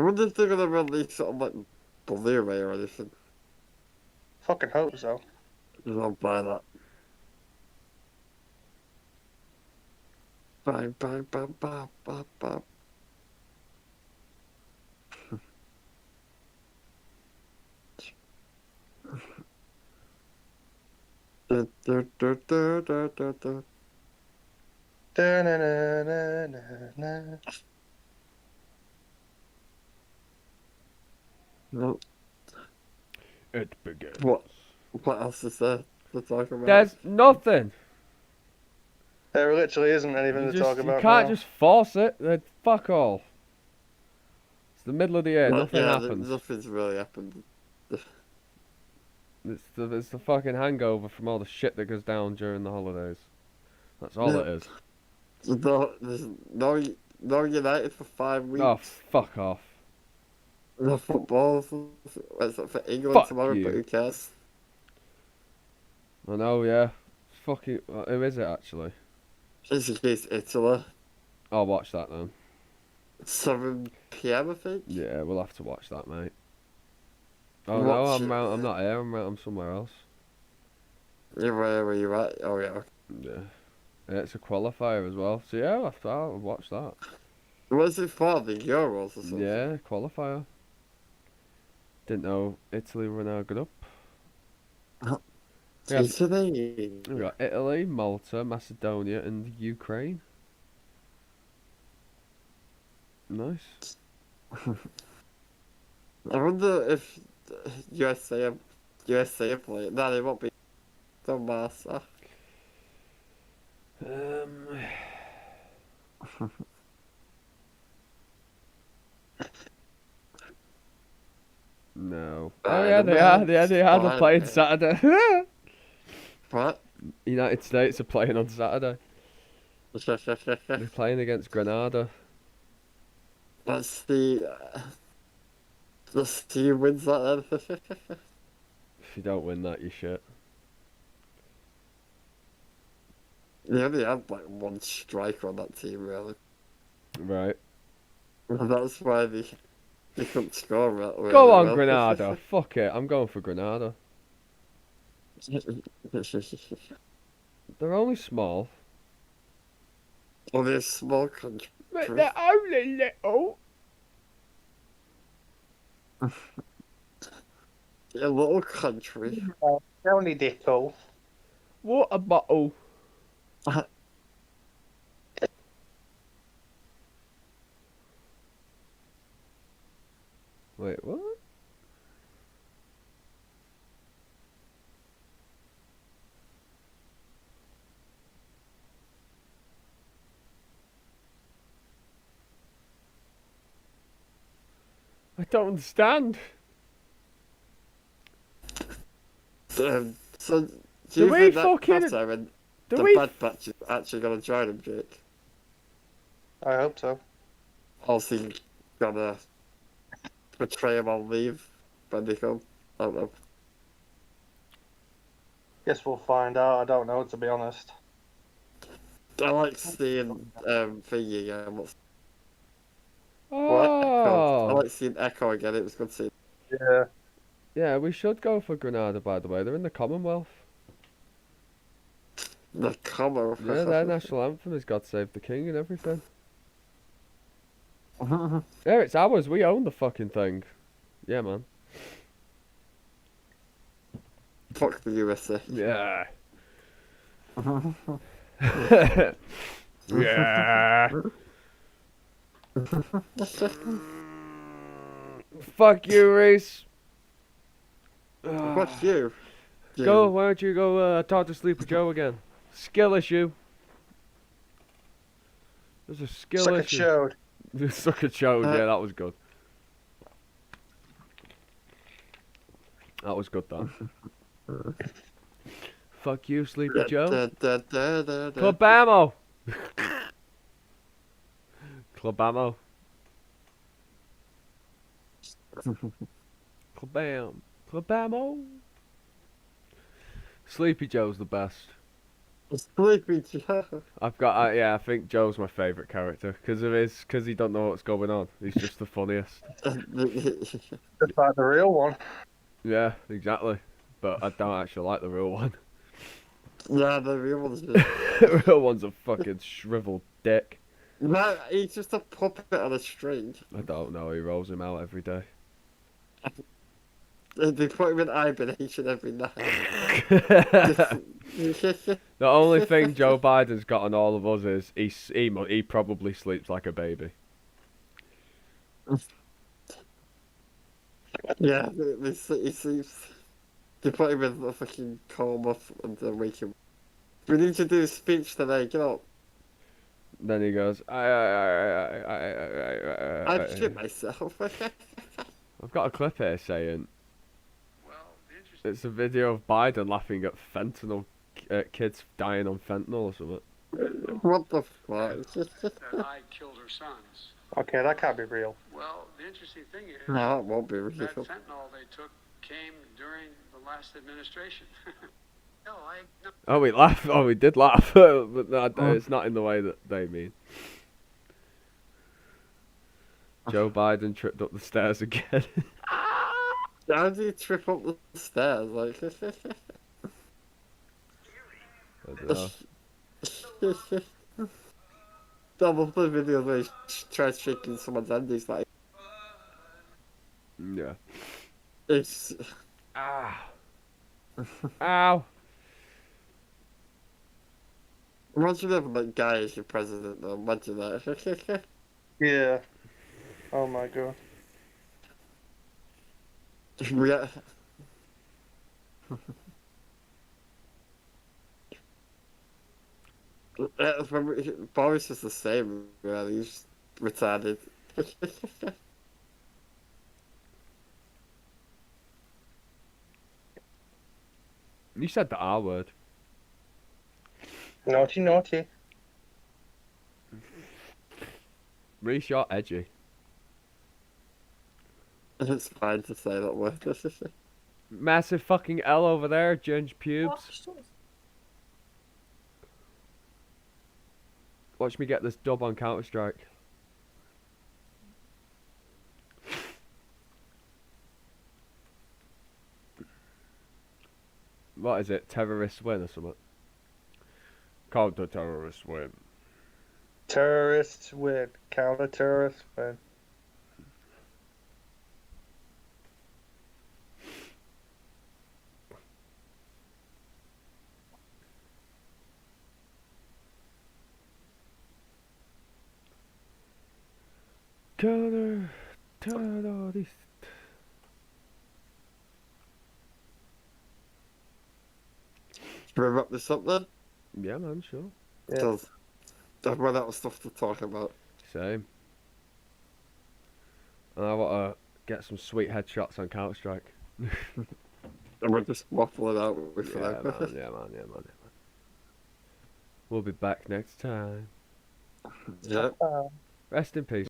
wonder if they're gonna release sort of like Blu-ray or anything. Fucking hope so. I'll buy that. Bang, bang, bang, bang, bang, bang. Du, du, du, du, du, du, du. Da-na-na-na-na-na. No, It begins. what else is there to talk about? There's nothing. There literally isn't anything to talk You about can't now. just force it. Fuck all. It's the middle of the year. Well, Nothing yeah, happens. nothing's really happened. It's the fucking hangover from all the shit that goes down during the holidays. That's all it is. There's no United for 5 weeks. Oh, fuck off. No football for England Fuck tomorrow, you. but who cares? I know, yeah. Fucking. Who is it actually? It's against Italy. I'll watch that then. 7 p.m. I think. Yeah, we'll have to watch that, mate. Oh Watch no, it. I'm not here. I'm somewhere else. Yeah, where were you at? Oh yeah. Yeah. Yeah, it's a qualifier as well. So yeah, I'll watch that. Was it for the Euros or something? Yeah, qualifier. Didn't know Italy were now good up. Yeah. Italy. We got Italy, Malta, Macedonia, and Ukraine. Nice. I wonder if USA are playing. No, they won't be. Don't matter. No. Oh yeah, they are. Yeah, they are. They're playing Saturday. What? United States are playing on Saturday. They're playing against Grenada. Let's see. Let's see who wins that then. If you don't win that, you shit. They only had like one striker on that team, really. Right. And that's why they couldn't score really Go on, well. Grenada. Fuck it. I'm going for Grenada. They're only small. Only a small country. But they're only little. A little country. Only Dicko. Water bottle. Wait, what? I don't understand. So, do Do you we think that fucking- Qatar and Do the we? Bad Batch is actually going to join him, Jake? I hope so. Also, he's gonna betray him on leave when they come. I don't know. Guess we'll find out. I don't know, to be honest. I like seeing Thingy again. What's I Oh. like seeing Echo again. It was good seeing. Yeah. Yeah, we should go for Grenada, by the way. They're in the Commonwealth. The cover. Yeah, their national anthem is God Save the King and everything. Yeah, it's ours. We own the fucking thing. Yeah, man. Fuck the USA. Yeah. Yeah. Fuck you, Reese. Fuck you. Go, why don't you go talk to Sleepy Joe again? Skill issue. There's a skill Suck it issue. showed. Suck it showed, yeah, that was good. That was good, that. Fuck you, Sleepy Joe. Clubamo! Clubamo. Clubam. Clubamo. Sleepy Joe's the best. Sleepy Joe. I've got, yeah, I think Joe's my favourite character because he don't know what's going on. He's just the funniest. Just like the real one. Yeah, exactly. But I don't actually like the real one. Yeah, the real one's just. The real one's a fucking shriveled dick. No, he's just a puppet on a string. I don't know. He rolls him out every day. They put him in hibernation every night. The only thing Joe Biden's got on all of us is he probably sleeps like a baby. Yeah, he sleeps. They put him in a fucking coma and then wake him. We need to do a speech today. Get up. Then he goes, I've shit myself. I've got a clip here saying it's a video of Biden laughing at fentanyl, kids dying on fentanyl or something. What the fuck? That I killed her sons. Okay, that can't be real. Well, the interesting thing is No, it won't be that real. fentanyl they took came during the last administration. No, no. Oh, we laugh. Oh, we did laugh, but no, it's not in the way that they mean. Joe Biden tripped up the stairs again. How do you trip up the stairs? Like, I don't know. double the video where he tries shaking someone's hand. He's like, Yeah. it's. Ah. Ow. Imagine having that guy as your president, though. Imagine that. Yeah. Oh my god. Yeah. Boris is the same, really. He's retarded. You said the R word. Naughty, naughty. Reese, you're edgy. It's fine to say that word. Massive fucking L over there, Ginge pubes. Watch me get this dub on Counter-Strike. What is it? Terrorists win or something? Counter-terrorists win. Terrorists win. Counter terrorists win. Counter-terrorist. Should we wrap this up then? Yeah, man, sure. Yeah. Because I've run out of stuff to talk about. Same. And I want to get some sweet headshots on Counter-Strike. And we're just waffling out with Yeah, that. man, yeah, man. We'll be back next time. Yeah. Rest in peace.